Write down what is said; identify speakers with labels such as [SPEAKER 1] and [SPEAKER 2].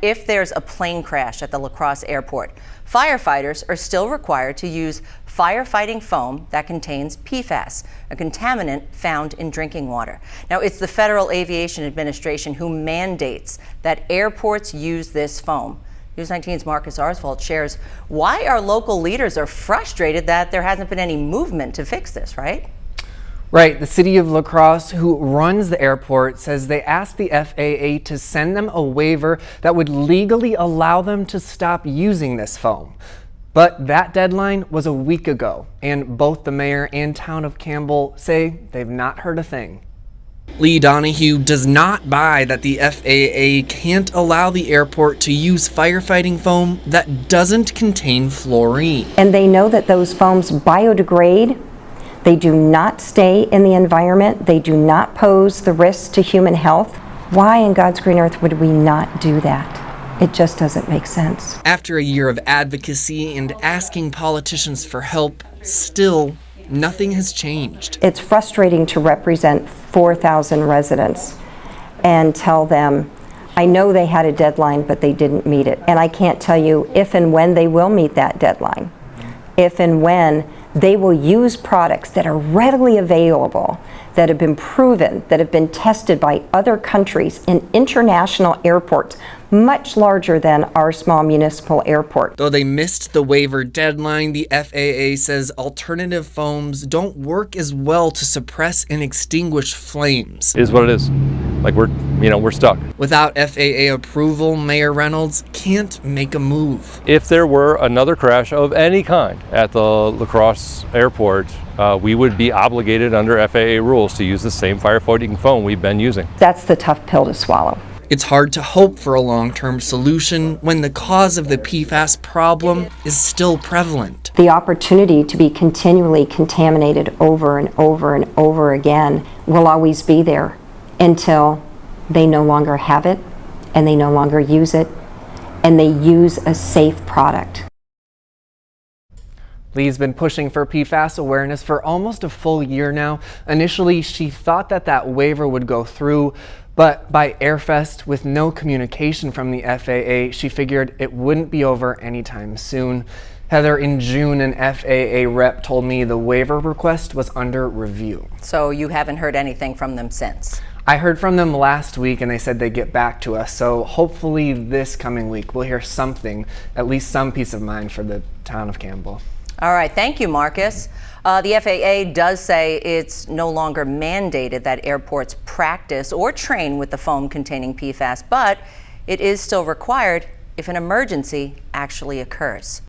[SPEAKER 1] if there's a plane crash at the La Crosse Airport, firefighters are still required to use firefighting foam that contains PFAS, a contaminant found in drinking water. Now, it's the Federal Aviation Administration who mandates that airports use this foam. News 19's Marcus Arsvold shares why our local leaders are frustrated that there hasn't been any movement to fix this, right?
[SPEAKER 2] Right. The city of La Crosse, who runs the airport, says they asked the FAA to send them a waiver that would legally allow them to stop using this foam. But that deadline was a week ago, and both the mayor and Town of Campbell say they've not heard a thing. Lee Donahue does not buy that the FAA can't allow the airport to use firefighting foam that doesn't contain fluorine.
[SPEAKER 3] And they know that those foams biodegrade. They do not stay in the environment. They do not pose the risk to human health. Why in God's green earth would we not do that? It just doesn't make sense.
[SPEAKER 2] After a year of advocacy and asking politicians for help, still nothing has changed.
[SPEAKER 3] It's frustrating to represent 4,000 residents and tell them, I know they had a deadline, but they didn't meet it. And I can't tell you if and when they will meet that deadline. If and when they will use products that are readily available, that have been proven, that have been tested by other countries in international airports, much larger than our small municipal airport.
[SPEAKER 2] Though they missed the waiver deadline, the FAA says alternative foams don't work as well to suppress and extinguish flames.
[SPEAKER 4] It is what it is. Like we're stuck.
[SPEAKER 2] Without FAA approval, Mayor Reynolds can't make a move.
[SPEAKER 4] If there were another crash of any kind at the La Crosse Airport, we would be obligated under FAA rules to use the same firefighting foam we've been using.
[SPEAKER 3] That's the tough pill to swallow.
[SPEAKER 2] It's hard to hope for a long-term solution when the cause of the PFAS problem is still prevalent.
[SPEAKER 3] The opportunity to be continually contaminated over and over and over again will always be there until they no longer have it and they no longer use it and they use a safe product.
[SPEAKER 2] Lee's been pushing for PFAS awareness for almost a full year now. Initially, she thought that waiver would go through, but by Airfest, with no communication from the FAA, she figured it wouldn't be over anytime soon. Heather, in June, an FAA rep told me the waiver request was under review.
[SPEAKER 1] So you haven't heard anything from them since?
[SPEAKER 2] I heard from them last week and they said they'd get back to us. So hopefully this coming week we'll hear something, at least some peace of mind for the town of Campbell.
[SPEAKER 1] All right, thank you, Marcus. The FAA does say it's no longer mandated that airports practice or train with the foam containing PFAS, but it is still required if an emergency actually occurs.